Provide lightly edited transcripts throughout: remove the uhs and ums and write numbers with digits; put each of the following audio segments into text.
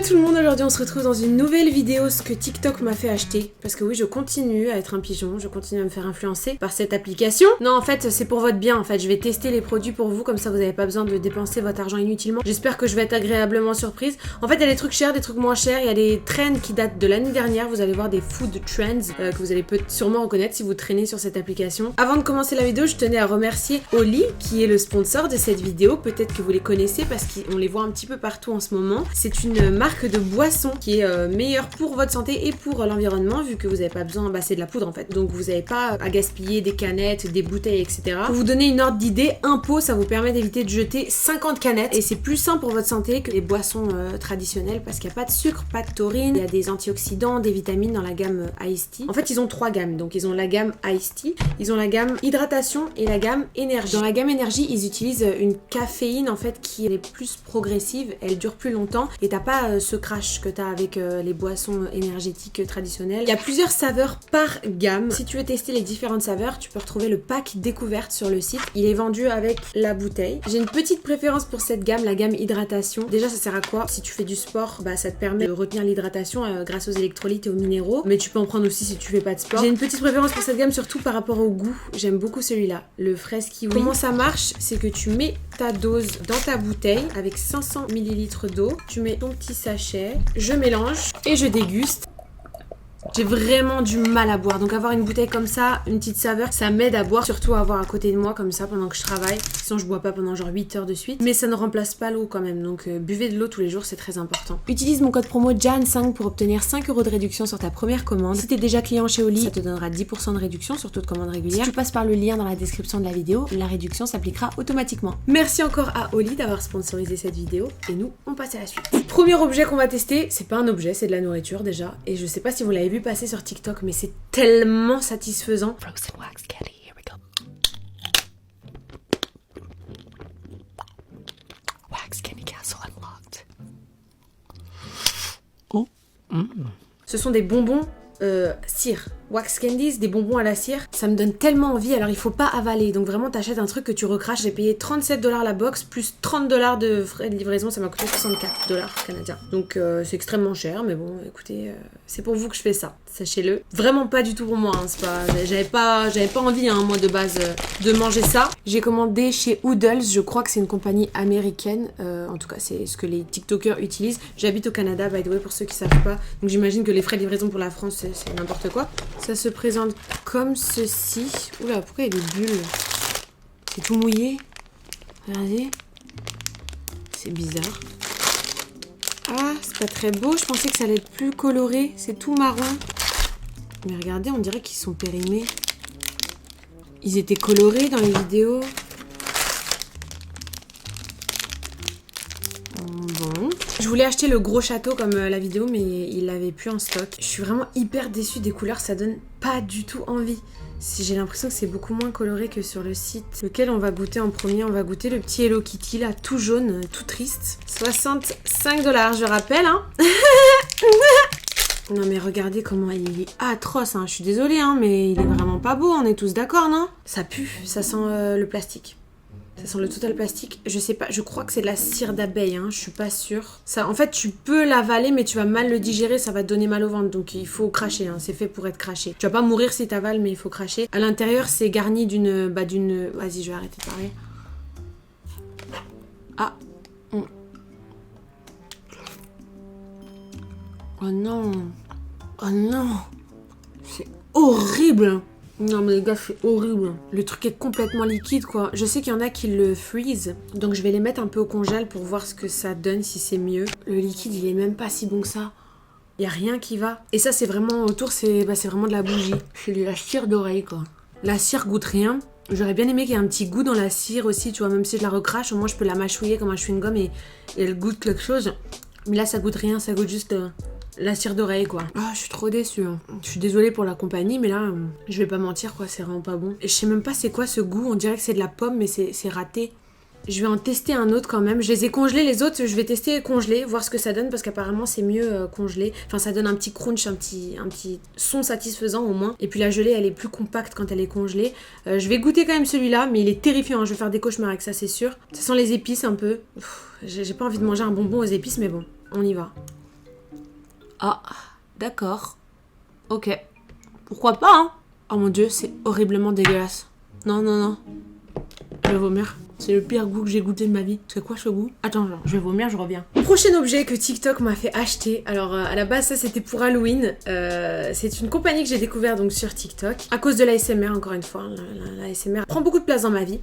tout le monde, aujourd'hui on se retrouve dans une nouvelle vidéo, ce que TikTok m'a fait acheter. Parce que oui, je continue à être un pigeon, je continue à me faire influencer par cette application. Non, en fait, c'est pour votre bien, en fait. Je vais tester les produits pour vous, comme ça vous n'avez pas besoin de dépenser votre argent inutilement. J'espère que je vais être agréablement surprise. En fait, il y a des trucs chers, des trucs moins chers, il y a des trends qui datent de l'année dernière. Vous allez voir des food trends que vous allez sûrement reconnaître si vous traînez sur cette application. Avant de commencer la vidéo, je tenais à remercier Oli, qui est le sponsor de cette vidéo. Peut-être que vous les connaissez parce qu'on les voit un petit peu partout en ce moment. C'est une marque de boisson qui est meilleure pour votre santé et pour l'environnement, vu que vous n'avez pas besoin, c'est de la poudre en fait, donc vous n'avez pas à gaspiller des canettes, des bouteilles, etc. Pour vous donner une ordre d'idée, un pot ça vous permet d'éviter de jeter 50 canettes et c'est plus sain pour votre santé que les boissons traditionnelles parce qu'il n'y a pas de sucre, pas de taurine, il y a des antioxydants, des vitamines dans la gamme Iced Tea. En fait ils ont 3 gammes, donc ils ont la gamme Iced Tea, ils ont la gamme hydratation et la gamme énergie. Dans la gamme énergie ils utilisent une caféine en fait qui est plus progressive, elle dure plus longtemps et t'as pas ce crash que t'as avec les boissons énergétiques traditionnelles. Il y a plusieurs saveurs par gamme. Si tu veux tester les différentes saveurs, tu peux retrouver le pack découverte sur le site. Il est vendu avec la bouteille. J'ai une petite préférence pour cette gamme, la gamme hydratation. Déjà, ça sert à quoi? Si tu fais du sport, ça te permet de retenir l'hydratation grâce aux électrolytes et aux minéraux. Mais tu peux en prendre aussi si tu fais pas de sport. J'ai une petite préférence pour cette gamme, surtout par rapport au goût. J'aime beaucoup celui-là, le fraise kiwi. Comment ça marche? C'est que tu mets ta dose dans ta bouteille avec 500 ml d'eau. Tu mets ton petit sachet, je mélange et je déguste. J'ai vraiment du mal à boire, donc avoir une bouteille comme ça, une petite saveur, ça m'aide à boire, surtout à avoir à côté de moi comme ça pendant que je travaille. Sinon je bois pas pendant genre 8 heures de suite, mais ça ne remplace pas l'eau quand même, donc buvez de l'eau tous les jours, c'est très important. Utilise mon code promo JAN5 pour obtenir 5 € de réduction sur ta première commande. Si t'es déjà client chez Oli, ça te donnera 10% de réduction sur toute commande régulière. Si tu passes par le lien dans la description de la vidéo, la réduction s'appliquera automatiquement. Merci encore à Oli d'avoir sponsorisé cette vidéo, et nous on passe à la suite. Premier objet qu'on va tester, c'est pas un objet, c'est de la nourriture déjà, et je sais pas si vous l'avez vu passer sur TikTok, mais c'est tellement satisfaisant. Frozen wax candy, here we go. Wax candy castle unlocked. Oh. Ce sont des bonbons cire. Wax candies, des bonbons à la cire, ça me donne tellement envie, alors il faut pas avaler, donc vraiment t'achètes un truc que tu recraches. J'ai payé 37 $ la box, plus 30 $ de frais de livraison, ça m'a coûté 64 $ canadiens. Donc c'est extrêmement cher, mais bon, écoutez, c'est pour vous que je fais ça, sachez-le. Vraiment pas du tout pour moi, hein, c'est pas... J'avais pas envie, hein, moi de base, de manger ça. J'ai commandé chez Oodles, je crois que c'est une compagnie américaine, en tout cas c'est ce que les TikTokers utilisent. J'habite au Canada, by the way, pour ceux qui savent pas, donc j'imagine que les frais de livraison pour la France, c'est n'importe quoi. Ça se présente comme ceci. Oula, pourquoi il y a des bulles? C'est tout mouillé. Regardez. C'est bizarre. Ah, c'est pas très beau. Je pensais que ça allait être plus coloré. C'est tout marron. Mais regardez, on dirait qu'ils sont périmés. Ils étaient colorés dans les vidéos. Bon. Je voulais acheter le gros château comme la vidéo, mais il l'avait plus en stock. Je suis vraiment hyper déçue des couleurs, ça donne pas du tout envie. J'ai l'impression que c'est beaucoup moins coloré que sur le site. Lequel on va goûter en premier? On va goûter le petit Hello Kitty là, tout jaune, tout triste. 65 $, je rappelle, hein. Non mais regardez comment il est atroce, hein. Je suis désolée, hein, mais il est vraiment pas beau, on est tous d'accord, non? Ça pue, ça sent le plastique. Ça sent le total plastique. Je sais pas, je crois que c'est de la cire d'abeille, hein, je suis pas sûre. Ça, en fait, tu peux l'avaler, mais tu vas mal le digérer, ça va te donner mal au ventre. Donc il faut cracher, hein, c'est fait pour être craché. Tu vas pas mourir si t'avales, mais il faut cracher. À l'intérieur, c'est garni d'une... Vas-y, je vais arrêter de parler. Ah. Oh non. Oh non. C'est horrible. Non mais les gars, c'est horrible. Le truc est complètement liquide quoi. Je sais qu'il y en a qui le freeze, donc je vais les mettre un peu au congèle pour voir ce que ça donne, si c'est mieux. Le liquide il est même pas si bon que ça. Il y a rien qui va. Et ça c'est vraiment autour, c'est vraiment de la bougie. C'est de la cire d'oreille quoi. La cire goûte rien. J'aurais bien aimé qu'il y ait un petit goût dans la cire aussi, tu vois, même si je la recrache, au moins je peux la mâchouiller comme un chewing-gum et elle goûte quelque chose. Mais là ça goûte rien, ça goûte juste... la cire d'oreille quoi. Ah, je suis trop déçue. Hein. Je suis désolée pour la compagnie, mais là, je vais pas mentir quoi, c'est vraiment pas bon. Et je sais même pas c'est quoi ce goût, on dirait que c'est de la pomme, mais c'est raté. Je vais en tester un autre quand même. Je les ai congelés, les autres, je vais tester congelés, voir ce que ça donne, parce qu'apparemment c'est mieux congelé. Enfin, ça donne un petit crunch, un petit son satisfaisant au moins. Et puis la gelée, elle est plus compacte quand elle est congelée. Je vais goûter quand même celui-là, mais il est terrifiant, hein. Je vais faire des cauchemars avec ça, c'est sûr. Ça sent les épices un peu. J'ai pas envie de manger un bonbon aux épices, mais bon, on y va. Ah, d'accord. Ok. Pourquoi pas, hein? Oh mon dieu, c'est horriblement dégueulasse. Non, non, non. Je vais vomir. C'est le pire goût que j'ai goûté de ma vie. C'est quoi ce goût? Attends, je vais vomir, je reviens. Prochain objet que TikTok m'a fait acheter. Alors à la base ça c'était pour Halloween. C'est une compagnie que j'ai découvert donc sur TikTok. À cause de l'ASMR encore une fois. L'ASMR prend beaucoup de place dans ma vie.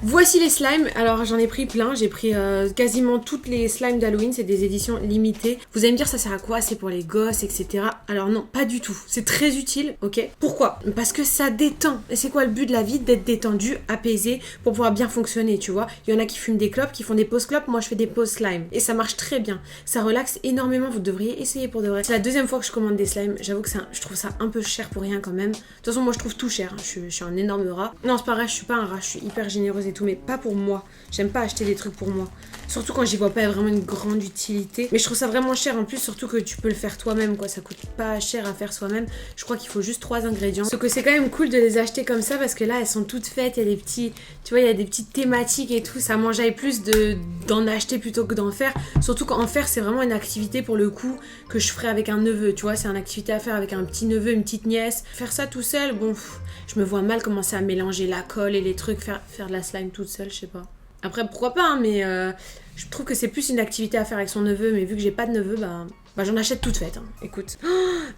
Voici les slimes, alors j'en ai pris plein, j'ai pris quasiment toutes les slimes d'Halloween, c'est des éditions limitées. Vous allez me dire ça sert à quoi? C'est pour les gosses, etc. Alors non, pas du tout, c'est très utile, ok? Pourquoi? Parce que ça détend, et c'est quoi le but de la vie? D'être détendu, apaisé, pour pouvoir bien fonctionner, tu vois? Il y en a qui fument des clopes, qui font des pauses clopes, moi je fais des pauses slime, et ça marche très bien, ça relaxe énormément, vous devriez essayer pour de vrai. C'est la deuxième fois que je commande des slimes, j'avoue que je trouve ça un peu cher pour rien quand même. De toute façon moi je trouve tout cher, hein. Je suis un énorme rat. Non c'est pas vrai, je suis pas un rat, je suis hyper généreuse et tout, mais pas pour moi. J'aime pas acheter des trucs pour moi. Surtout quand j'y vois pas vraiment une grande utilité. Mais je trouve ça vraiment cher en plus, surtout que tu peux le faire toi-même, quoi. Ça coûte pas cher à faire soi-même. Je crois qu'il faut juste 3 ingrédients. Sauf que c'est quand même cool de les acheter comme ça parce que là, elles sont toutes faites. Il y a des petits, tu vois, il y a des petites thématiques et tout. Ça m'enjaille plus d'en acheter plutôt que d'en faire. Surtout qu'en faire, c'est vraiment une activité pour le coup que je ferais avec un neveu. Tu vois, c'est une activité à faire avec un petit neveu, une petite nièce. Faire ça tout seul, bon, je me vois mal commencer à mélanger la colle et les trucs, faire de la slime toute seule, je sais pas. Après, pourquoi pas, hein, mais je trouve que c'est plus une activité à faire avec son neveu, mais vu que j'ai pas de neveu, bah j'en achète toute faite. Hein. Écoute. Oh,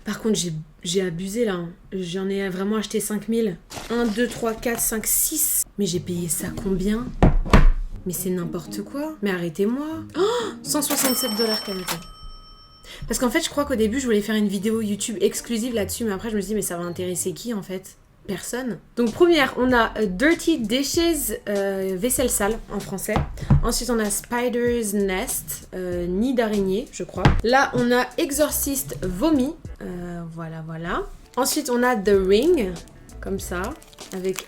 par contre, j'ai abusé là. Hein. J'en ai vraiment acheté 5000. 1, 2, 3, 4, 5, 6. Mais j'ai payé ça combien? Mais c'est n'importe quoi. Mais arrêtez-moi. Oh, 167 $ Canadiens. Parce qu'en fait, je crois qu'au début, je voulais faire une vidéo YouTube exclusive là-dessus, mais après, je me suis dit, mais ça va intéresser qui en fait? Personne. Donc première, on a Dirty Dishes, vaisselle sale en français. Ensuite, on a Spider's Nest, nid d'araignée, je crois. Là, on a Exorcist Vomi. Voilà. Ensuite, on a The Ring, comme ça, avec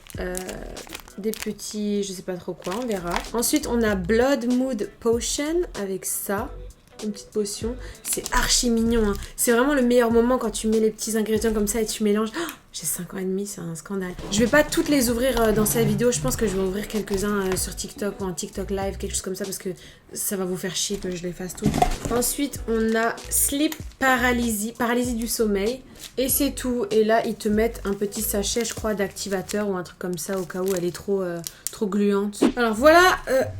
des petits, je sais pas trop quoi, on verra. Ensuite, on a Blood Mood Potion, avec ça. Une petite potion. C'est archi mignon. Hein. C'est vraiment le meilleur moment quand tu mets les petits ingrédients comme ça et tu mélanges. Oh, j'ai 5 ans et demi, c'est un scandale. Je vais pas toutes les ouvrir dans cette vidéo. Je pense que je vais ouvrir quelques-uns sur TikTok ou en TikTok live, quelque chose comme ça, parce que ça va vous faire chier que je les fasse toutes. Ensuite, on a Sleep Paralysis, paralysie du sommeil. Et c'est tout. Et là, ils te mettent un petit sachet, je crois, d'activateur ou un truc comme ça au cas où elle est trop gluante. Alors voilà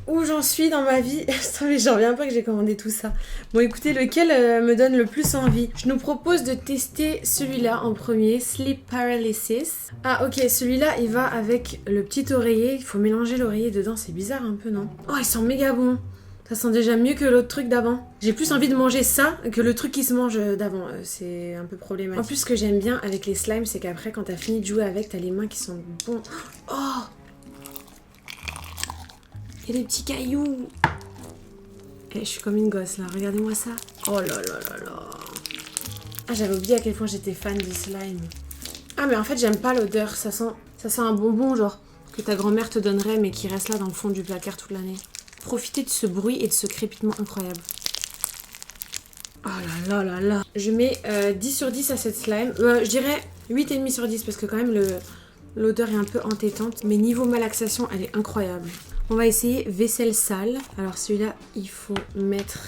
où j'en suis dans ma vie. Mais j'en reviens pas que j'ai commandé tout ça. Bon, écoutez, lequel me donne le plus envie? Je nous propose de tester celui-là en premier, Sleep Paralysis. Ah, ok, celui-là, il va avec le petit oreiller. Il faut mélanger l'oreiller dedans. C'est bizarre un peu, non? Oh, il sent méga bon. Ça sent déjà mieux que l'autre truc d'avant. J'ai plus envie de manger ça que le truc qui se mange d'avant. C'est un peu problématique. En plus, ce que j'aime bien avec les slimes, c'est qu'après, quand t'as fini de jouer avec, t'as les mains qui sont bons. Oh! Il y a des petits cailloux. Eh, je suis comme une gosse là, regardez-moi ça. Oh là là là là. Ah, j'avais oublié à quel point j'étais fan des slimes. Ah, mais en fait, j'aime pas l'odeur. Ça sent un bonbon, genre, que ta grand-mère te donnerait, mais qui reste là dans le fond du placard toute l'année. Profitez de ce bruit et de ce crépitement incroyable. Oh là là là là. Je mets 10 sur 10 à cette slime. Je dirais 8,5 sur 10 parce que quand même l'odeur est un peu entêtante. Mais niveau malaxation, elle est incroyable. On va essayer vaisselle sale. Alors celui-là, il faut mettre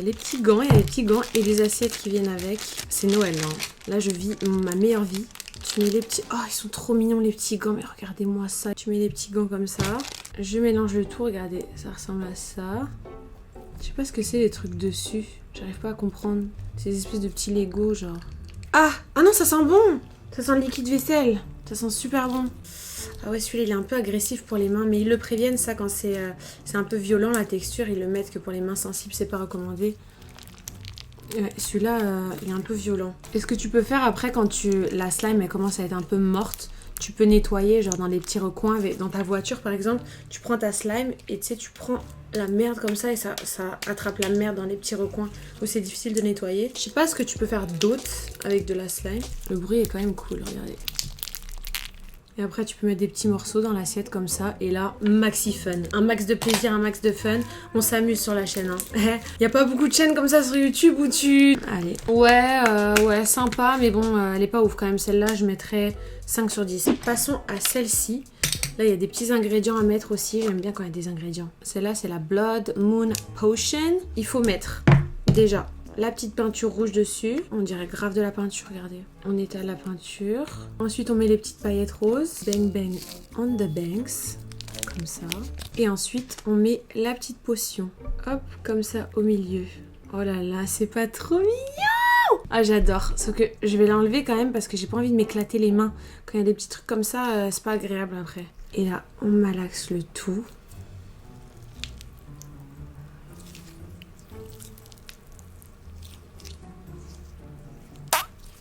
les petits gants. Il y a les petits gants et les assiettes qui viennent avec. C'est Noël, hein. Là, je vis ma meilleure vie. Tu mets les petits... Oh, ils sont trop mignons les petits gants. Mais regardez-moi ça. Tu mets les petits gants comme ça. Je mélange le tout. Regardez, ça ressemble à ça. Je sais pas ce que c'est les trucs dessus. J'arrive pas à comprendre. C'est des espèces de petits Lego, genre. Ah non, ça sent bon. Ça sent le liquide vaisselle. Ça sent super bon. Ah ouais, celui-là, il est un peu agressif pour les mains. Mais ils le préviennent, ça, quand c'est un peu violent, la texture. Ils le mettent que pour les mains sensibles, c'est pas recommandé. Ouais, celui-là, il est un peu violent. Et ce que tu peux faire après, quand la slime, elle commence à être un peu morte, tu peux nettoyer, genre dans les petits recoins, dans ta voiture, par exemple. Tu prends ta slime et tu sais, tu prends la merde comme ça et ça attrape la merde dans les petits recoins où c'est difficile de nettoyer. Je sais pas ce que tu peux faire d'autre avec de la slime. Le bruit est quand même cool, regardez. Et après tu peux mettre des petits morceaux dans l'assiette comme ça. Et là, maxi fun. Un max de plaisir, un max de fun. On s'amuse sur la chaîne. Hein. Y a pas beaucoup de chaînes comme ça sur YouTube où tu... Allez. Ouais, sympa. Mais bon, elle est pas ouf quand même. Celle-là, je mettrais 5 sur 10. Passons à celle-ci. Là, il y a des petits ingrédients à mettre aussi. J'aime bien quand il y a des ingrédients. Celle-là, c'est la Blood Moon Potion. Il faut mettre déjà la petite peinture rouge dessus. On dirait grave de la peinture, regardez. On étale la peinture. Ensuite, on met les petites paillettes roses. Bang bang on the banks. Comme ça. Et ensuite, on met la petite potion. Hop, comme ça, au milieu. Oh là là, c'est pas trop mignon! Ah, j'adore. Sauf que je vais l'enlever quand même parce que j'ai pas envie de m'éclater les mains. Quand il y a des petits trucs comme ça, c'est pas agréable après. Et là, on malaxe le tout.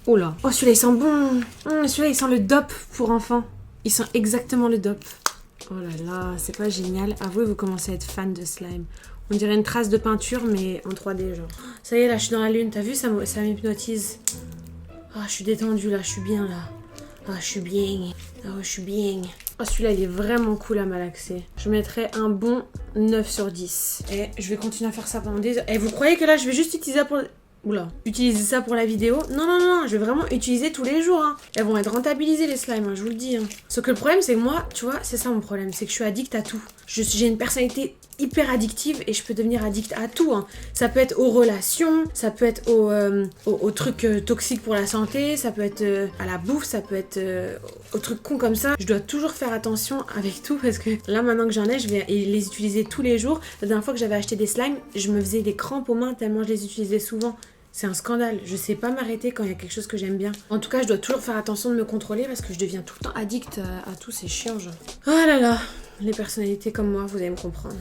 Oh là. Oh, celui-là, il sent bon. Celui-là, il sent le DOP pour enfants. Il sent exactement le DOP. Oh là là, c'est pas génial. Avouez, vous commencez à être fan de slime. On dirait une trace de peinture, mais en 3D, genre. Ça y est, là, je suis dans la lune. T'as vu, ça m'hypnotise. Ah, je suis détendue, là. Je suis bien, là. Ah, je suis bien. Ah, je suis bien. Oh, celui-là, il est vraiment cool à malaxer. Je mettrais un bon 9 sur 10. Et je vais continuer à faire ça pendant des heures. Et vous croyez que là, je vais juste utiliser ça pour... Oula, utiliser ça pour la vidéo? Non, non, non, je vais vraiment utiliser tous les jours. Hein. Elles vont être rentabilisées, les slimes, hein, je vous le dis. Hein. Sauf que le problème, c'est que moi, tu vois, c'est ça mon problème. C'est que je suis addict à tout. J'ai une personnalité hyper addictive et je peux devenir addict à tout. Hein. Ça peut être aux relations, ça peut être aux trucs toxiques pour la santé, ça peut être à la bouffe, ça peut être aux trucs cons comme ça. Je dois toujours faire attention avec tout parce que là, maintenant que j'en ai, je vais les utiliser tous les jours. La dernière fois que j'avais acheté des slimes, je me faisais des crampes aux mains tellement je les utilisais souvent. C'est un scandale, je sais pas m'arrêter quand il y a quelque chose que j'aime bien. En tout cas, je dois toujours faire attention de me contrôler parce que je deviens tout le temps addict à tout, c'est chiant genre. Oh là là, les personnalités comme moi, vous allez me comprendre.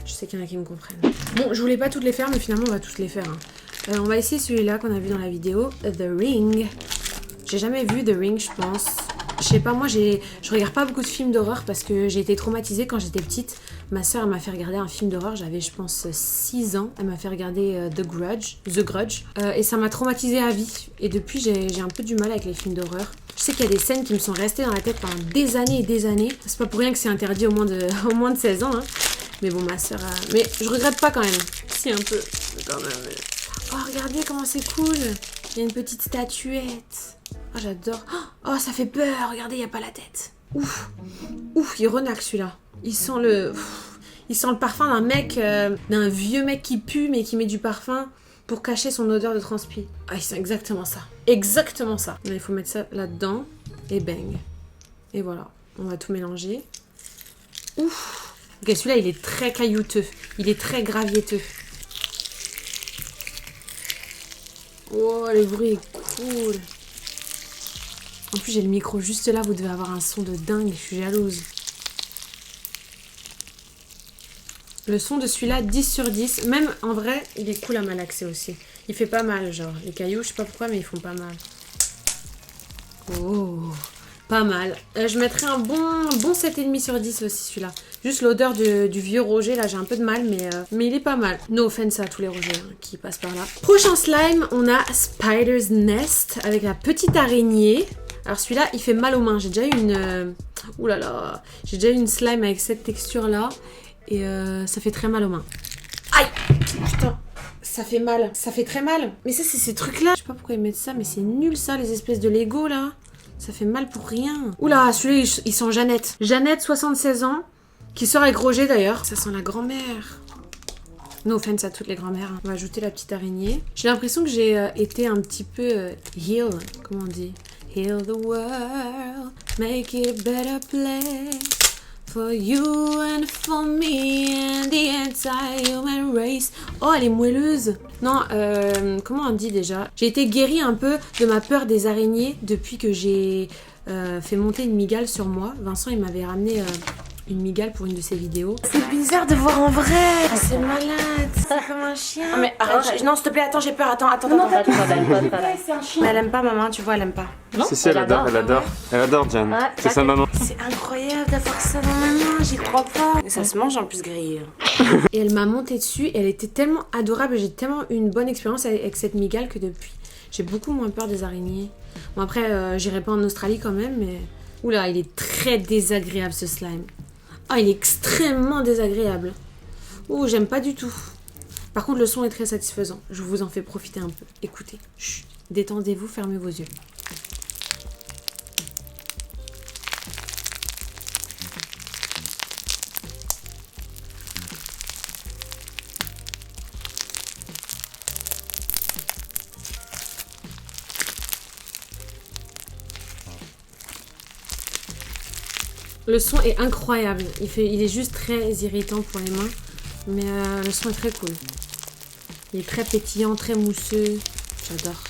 Je sais qu'il y en a qui me comprennent. Bon, je voulais pas toutes les faire, mais finalement on va toutes les faire. Hein. On va essayer celui-là qu'on a vu dans la vidéo, The Ring. J'ai jamais vu The Ring, je pense. Je sais pas, moi je regarde pas beaucoup de films d'horreur parce que j'ai été traumatisée quand j'étais petite. Ma soeur m'a fait regarder un film d'horreur, j'avais je pense 6 ans. Elle m'a fait regarder The Grudge. Et ça m'a traumatisée à vie. Et depuis j'ai un peu du mal avec les films d'horreur. Je sais qu'il y a des scènes qui me sont restées dans la tête pendant des années et des années. C'est pas pour rien que c'est interdit au moins de 16 ans. Hein. Mais bon, ma soeur a... Mais je regrette pas quand même. Si, un peu. Mais quand même. Oh, regardez comment c'est cool. Il y a une petite statuette. Oh, j'adore. Oh, ça fait peur. Regardez, il n'y a pas la tête. Ouf. Ouf, il renaque celui-là. Il sent le parfum d'un mec, d'un vieux mec qui pue mais qui met du parfum pour cacher son odeur de transpi. Ah, il sent exactement ça. Exactement ça. Mais il faut mettre ça là-dedans et bang. Et voilà. On va tout mélanger. Ouf. Ok, celui-là, il est très caillouteux. Il est très graviéteux. Oh, le bruit est cool. En plus, j'ai le micro juste là. Vous devez avoir un son de dingue. Je suis jalouse. Le son de celui-là, 10 sur 10. Même, en vrai, il est cool à malaxer aussi. Il fait pas mal, genre. Les cailloux, je sais pas pourquoi, mais ils font pas mal. Oh, pas mal. Je mettrais un bon 7,5 sur 10 aussi, celui-là. Juste l'odeur du vieux Roger, là, j'ai un peu de mal, mais il est pas mal. No offense à tous les Rogers hein, qui passent par là. Prochain slime, on a Spider's Nest avec la petite araignée. Alors celui-là, il fait mal aux mains. J'ai déjà eu une... Ouh là là. J'ai déjà eu une slime avec cette texture-là. Et ça fait très mal aux mains. Aïe! Putain, ça fait mal. Ça fait très mal. Mais ça, c'est ces trucs-là. Je sais pas pourquoi ils mettent ça, mais c'est nul ça, les espèces de Lego là. Ça fait mal pour rien. Oula, celui-là, il sent Jeannette. Jeannette, 76 ans, qui sort avec Roger d'ailleurs. Ça sent la grand-mère. No offense à toutes les grand-mères. On va ajouter la petite araignée. J'ai l'impression que j'ai été un petit peu heal. Comment on dit? Heal the world, make it a better place. For you and for me and the entire human race. Oh, elle est moelleuse. Non, comment on dit déjà? J'ai été guérie un peu de ma peur des araignées depuis que j'ai fait monter une migale sur moi. Vincent, il m'avait ramené une migale pour une de ses vidéos. C'est bizarre de voir en vrai. Oh, c'est malade. C'est comme un chien. Non, mais arrête. Non, s'il te plaît, attends, j'ai peur. Attends. Non, c'est un chien. Mais elle aime pas, maman, tu vois, elle aime pas. Non, si, elle adore. Elle adore, Jan. Ouais, c'est sa maman. C'est incroyable d'avoir ça dans ma main, j'y crois pas. Ça se mange en plus grillé. Et elle m'a monté dessus, et elle était tellement adorable, j'ai tellement eu une bonne expérience avec cette migale que depuis, j'ai beaucoup moins peur des araignées. Bon après, j'irai pas en Australie quand même, mais Oula, il est très désagréable ce slime. Ah, il est extrêmement désagréable. Oh, j'aime pas du tout. Par contre, le son est très satisfaisant. Je vous en fais profiter un peu. Écoutez. Chut, détendez-vous, fermez vos yeux. Le son est incroyable. Il est juste très irritant pour les mains. Mais le son est très cool. Il est très pétillant, très mousseux. J'adore.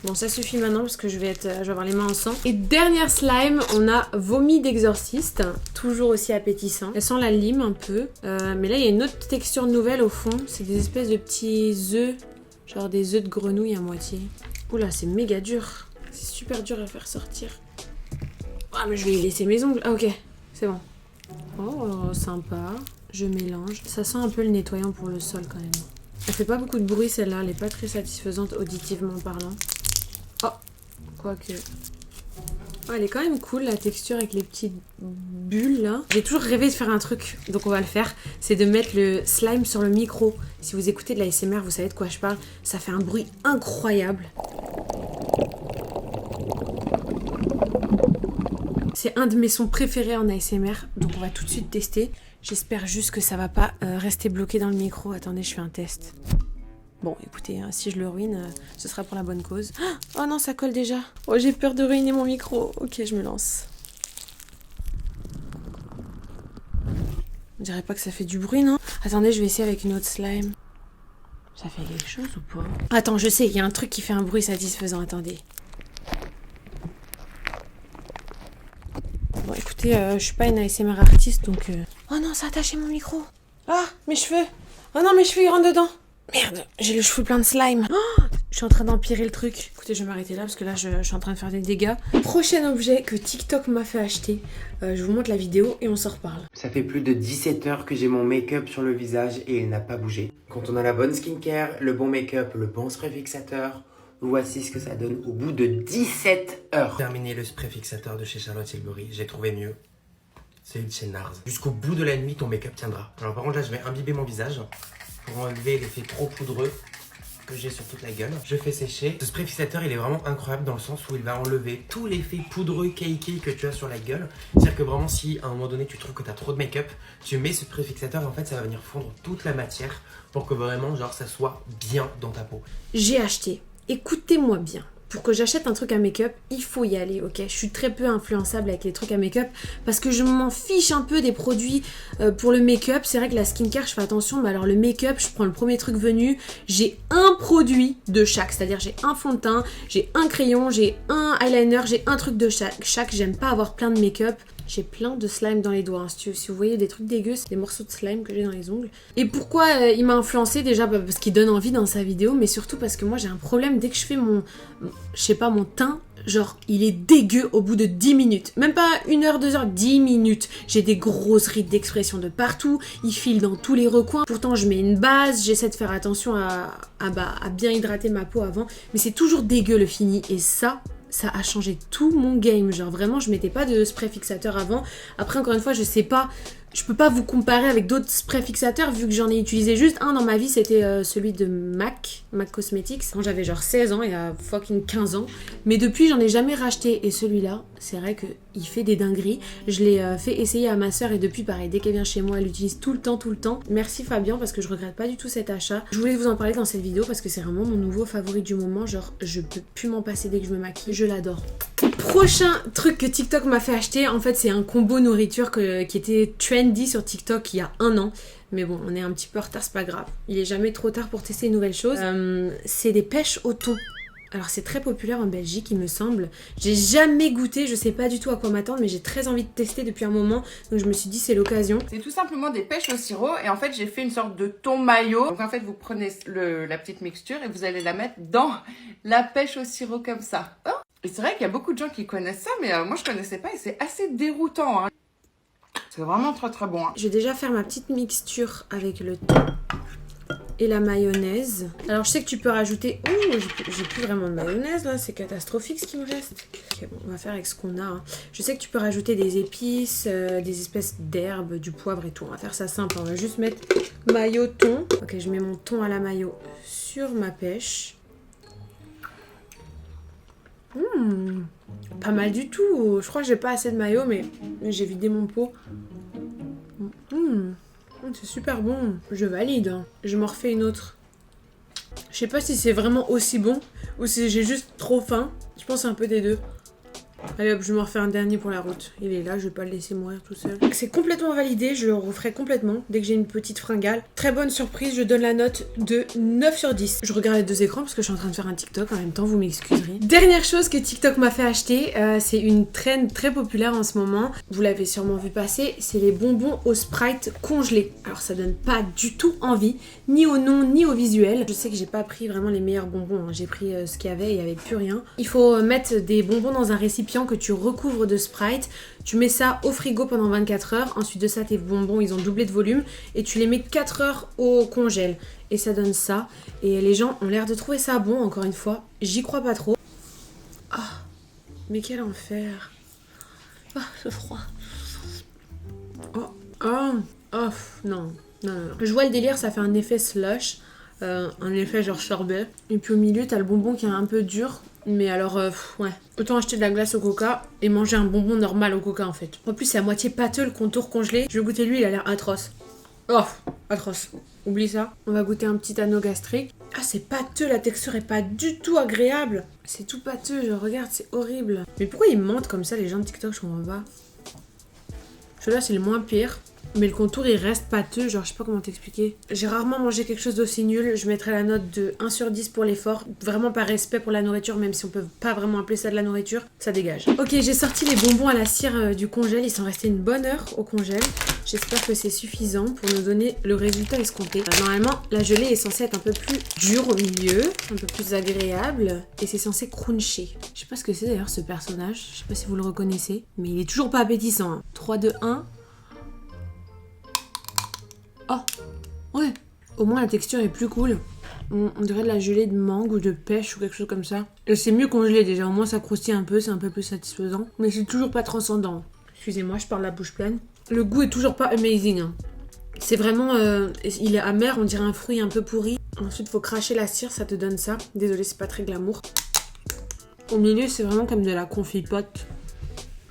Bon, ça suffit maintenant parce que je vais avoir les mains en sang. Et dernière slime, on a vomi d'exorciste. Toujours aussi appétissant. Elle sent la lime un peu. Mais là, il y a une autre texture nouvelle au fond. C'est des espèces de petits œufs. Genre des œufs de grenouille à moitié. Oula, c'est méga dur. C'est super dur à faire sortir. Ah, mais je vais y laisser mes ongles. Ah, ok. C'est bon. Oh, sympa. Je mélange. Ça sent un peu le nettoyant pour le sol quand même. Elle fait pas beaucoup de bruit celle-là. Elle est pas très satisfaisante auditivement parlant. Oh, quoique. Oh, elle est quand même cool la texture avec les petites bulles là. J'ai toujours rêvé de faire un truc, donc on va le faire. C'est de mettre le slime sur le micro. Si vous écoutez de la ASMR, vous savez de quoi je parle. Ça fait un bruit incroyable. C'est un de mes sons préférés en ASMR, donc on va tout de suite tester. J'espère juste que ça va pas rester bloqué dans le micro. Attendez, je fais un test. Bon, écoutez, si je le ruine, ce sera pour la bonne cause. Oh non, ça colle déjà. Oh, j'ai peur de ruiner mon micro. Ok, je me lance. On dirait pas que ça fait du bruit, non? Attendez, je vais essayer avec une autre slime. Ça fait quelque chose ou pas? Attends, je sais, il y a un truc qui fait un bruit satisfaisant. Attendez. Bon, écoutez, je suis pas une ASMR artiste, donc... Oh non, ça a attaché mon micro. Ah, mes cheveux. Oh non, mes cheveux, ils rentrent dedans. Merde, j'ai le cheveu plein de slime. Oh, je suis en train d'empirer le truc. Écoutez, je vais m'arrêter là parce que là, je suis en train de faire des dégâts. Prochain objet que TikTok m'a fait acheter. Je vous montre la vidéo et on s'en reparle. Ça fait plus de 17 heures que j'ai mon make-up sur le visage et il n'a pas bougé. Quand on a la bonne skincare, le bon make-up, le bon spray fixateur, voici ce que ça donne au bout de 17 heures. Terminé le spray fixateur de chez Charlotte Tilbury. J'ai trouvé mieux. Celui de chez Nars. Jusqu'au bout de la nuit, ton make-up tiendra. Alors par contre là, je vais imbiber mon visage pour enlever l'effet trop poudreux que j'ai sur toute la gueule. Je fais sécher. Ce spray fixateur, il est vraiment incroyable dans le sens où il va enlever tout l'effet poudreux cakey que tu as sur la gueule. C'est-à-dire que vraiment, si à un moment donné, tu trouves que tu as trop de make-up, tu mets ce spray fixateur et en fait, ça va venir fondre toute la matière pour que vraiment, genre, ça soit bien dans ta peau. J'ai acheté. Écoutez-moi bien. Pour que j'achète un truc à make-up, il faut y aller, ok? Je suis très peu influençable avec les trucs à make-up parce que je m'en fiche un peu des produits pour le make-up. C'est vrai que la skincare, je fais attention, mais alors le make-up, je prends le premier truc venu. J'ai un produit de chaque, c'est-à-dire j'ai un fond de teint, j'ai un crayon, j'ai un eyeliner, j'ai un truc de chaque. J'aime pas avoir plein de make-up. J'ai plein de slime dans les doigts. Hein. Si vous voyez des trucs dégueux, c'est des morceaux de slime que j'ai dans les ongles. Et pourquoi il m'a influencé? Déjà parce qu'il donne envie dans sa vidéo, mais surtout parce que moi j'ai un problème dès que je fais mon teint. Genre, il est dégueu au bout de 10 minutes. Même pas 1 heure, 2 heures, 10 minutes. J'ai des grosses rides d'expression de partout. Il file dans tous les recoins. Pourtant, je mets une base. J'essaie de faire attention à bien hydrater ma peau avant. Mais c'est toujours dégueu le fini. Et ça a changé tout mon game. Genre, vraiment, je mettais pas de spray fixateur avant. Après, encore une fois, je sais pas... Je peux pas vous comparer avec d'autres sprays fixateurs vu que j'en ai utilisé juste un dans ma vie, c'était celui de MAC Cosmetics quand j'avais genre 16 ans, il y a fucking 15 ans. Mais depuis j'en ai jamais racheté et celui-là, c'est vrai qu'il fait des dingueries. Je l'ai fait essayer à ma soeur et depuis pareil, dès qu'elle vient chez moi, elle l'utilise tout le temps. Merci Fabien parce que je regrette pas du tout cet achat. Je voulais vous en parler dans cette vidéo parce que c'est vraiment mon nouveau favori du moment, genre je peux plus m'en passer dès que je me maquille, je l'adore. Prochain truc que TikTok m'a fait acheter, en fait c'est un combo nourriture qui était trendy sur TikTok il y a 1 an. Mais bon, on est un petit peu en retard, c'est pas grave. Il est jamais trop tard pour tester une nouvelle chose. C'est des pêches au thon. Alors c'est très populaire en Belgique il me semble. J'ai jamais goûté, je sais pas du tout à quoi m'attendre, mais j'ai très envie de tester depuis un moment. Donc je me suis dit c'est l'occasion. C'est tout simplement des pêches au sirop et en fait j'ai fait une sorte de thon mayo. Donc en fait vous prenez la petite mixture et vous allez la mettre dans la pêche au sirop comme ça. Oh, et c'est vrai qu'il y a beaucoup de gens qui connaissent ça, mais moi je connaissais pas et c'est assez déroutant. Hein. C'est vraiment très très bon. Hein. Je vais déjà faire ma petite mixture avec le thon et la mayonnaise. Alors je sais que tu peux rajouter... Ouh, j'ai plus vraiment de mayonnaise là, c'est catastrophique ce qui me reste. Ok, bon, on va faire avec ce qu'on a. Hein. Je sais que tu peux rajouter des épices, des espèces d'herbes, du poivre et tout. On va faire ça simple, on va juste mettre mayo, thon. Ok, je mets mon thon à la mayo sur ma pêche. Pas mal du tout. Je crois que j'ai pas assez de mayo, mais j'ai vidé mon pot. C'est super bon. Je valide. Hein. Je m'en refais une autre. Je sais pas si c'est vraiment aussi bon ou si j'ai juste trop faim. Je pense un peu des deux. Allez hop, je me refais un dernier pour la route. Il est là, je vais pas le laisser mourir tout seul. C'est complètement validé, je le referai complètement dès que j'ai une petite fringale. Très bonne surprise, je donne la note de 9 sur 10. Je regarde les deux écrans parce que je suis en train de faire un TikTok en même temps, vous m'excuserez. Dernière chose que TikTok m'a fait acheter, c'est une trend très populaire en ce moment. Vous l'avez sûrement vu passer, c'est les bonbons au Sprite congelés. Alors ça donne pas du tout envie, ni au nom, ni au visuel. Je sais que j'ai pas pris vraiment les meilleurs bonbons, hein. J'ai pris ce qu'il y avait, il y avait plus rien. Il faut mettre des bonbons dans un récipient que tu recouvres de Sprite, tu mets ça au frigo pendant 24 heures, ensuite de ça tes bonbons ils ont doublé de volume et tu les mets 4 heures au congèle et ça donne ça et les gens ont l'air de trouver ça bon, encore une fois, j'y crois pas trop. Ah, mais quel enfer. Ah, ce froid. Non. Je vois le délire, ça fait un effet slush, un effet genre sorbet et puis au milieu t'as le bonbon qui est un peu dur. Mais alors, ouais. Autant acheter de la glace au coca et manger un bonbon normal au coca en fait. En plus, c'est à moitié pâteux le contour congelé. Je vais goûter lui, il a l'air atroce. Oh, atroce. Oublie ça. On va goûter un petit anneau gastrique. Ah, c'est pâteux, la texture est pas du tout agréable. C'est tout pâteux, je regarde, c'est horrible. Mais pourquoi ils mentent comme ça les gens de TikTok, je comprends pas. Celui-là, c'est le moins pire. Mais le contour il reste pâteux, genre je sais pas comment t'expliquer. J'ai rarement mangé quelque chose d'aussi nul, je mettrais la note de 1 sur 10 pour l'effort. Vraiment par respect pour la nourriture, même si on peut pas vraiment appeler ça de la nourriture, ça dégage. Ok, j'ai sorti les bonbons à la cire du congèle, ils sont restés une bonne heure au congèle. J'espère que c'est suffisant pour nous donner le résultat escompté. Normalement, la gelée est censée être un peu plus dure au milieu, un peu plus agréable, et c'est censé cruncher. Je sais pas ce que c'est d'ailleurs ce personnage, je sais pas si vous le reconnaissez, mais il est toujours pas appétissant. Hein. 3, 2, 1... Oh, ouais. Au moins la texture est plus cool. On dirait de la gelée de mangue ou de pêche ou quelque chose comme ça. Et c'est mieux congelé déjà, au moins ça croustille un peu, c'est un peu plus satisfaisant. Mais c'est toujours pas transcendant. Excusez-moi, je parle la bouche pleine. Le goût est toujours pas amazing. Hein. C'est vraiment... il est amer, on dirait un fruit un peu pourri. Ensuite, faut cracher la cire, ça te donne ça. Désolée, c'est pas très glamour. Au milieu, c'est vraiment comme de la confipote.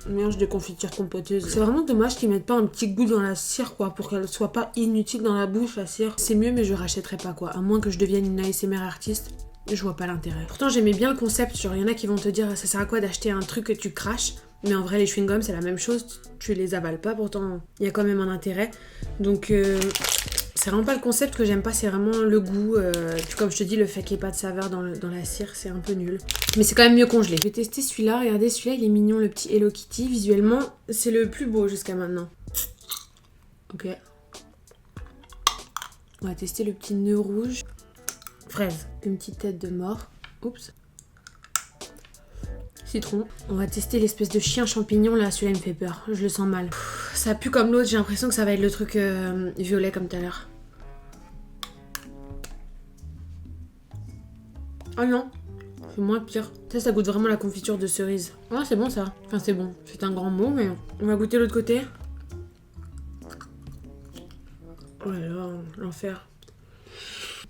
Un mélange de confiture compoteuse. C'est vraiment dommage qu'ils mettent pas un petit goût dans la cire quoi, pour qu'elle soit pas inutile dans la bouche la cire. C'est mieux mais je rachèterai pas quoi, à moins que je devienne une ASMR artiste. Je vois pas l'intérêt. Pourtant j'aimais bien le concept, genre il y en a qui vont te dire ça sert à quoi d'acheter un truc que tu craches. Mais en vrai les chewing-gums c'est la même chose, tu les avales pas, pourtant il y a quand même un intérêt. Donc c'est vraiment pas le concept que j'aime pas, c'est vraiment le goût. Puis comme je te dis, le fait qu'il n'y ait pas de saveur dans la cire, c'est un peu nul. Mais c'est quand même mieux congelé. Je vais tester celui-là, regardez celui-là, il est mignon, le petit Hello Kitty. Visuellement, c'est le plus beau jusqu'à maintenant. Ok. On va tester le petit nœud rouge. Fraise. Une petite tête de mort. Oups. Citron. On va tester l'espèce de chien champignon là, celui-là il me fait peur, je le sens mal. Ça pue comme l'autre, j'ai l'impression que ça va être le truc violet comme tout à l'heure. Oh non, c'est moins pire. Ça goûte vraiment la confiture de cerise. Ah c'est bon ça, enfin c'est bon, c'est un grand mot mais on va goûter l'autre côté. Oh là là, l'enfer.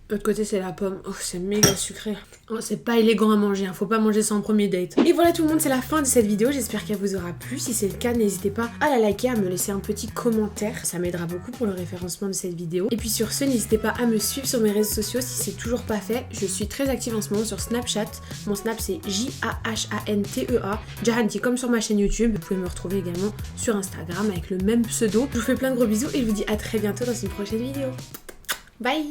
L'autre côté c'est la pomme, oh c'est méga sucré. Oh, c'est pas élégant à manger, hein. Faut pas manger ça en premier date. Et voilà tout le monde, c'est la fin de cette vidéo, j'espère qu'elle vous aura plu. Si c'est le cas, n'hésitez pas à la liker, à me laisser un petit commentaire, ça m'aidera beaucoup pour le référencement de cette vidéo. Et puis sur ce, n'hésitez pas à me suivre sur mes réseaux sociaux si c'est toujours pas fait. Je suis très active en ce moment sur Snapchat, mon Snap c'est J-A-H-A-N-T-E-A, Jahanti comme sur ma chaîne YouTube. Vous pouvez me retrouver également sur Instagram avec le même pseudo. Je vous fais plein de gros bisous et je vous dis à très bientôt dans une prochaine vidéo. Bye!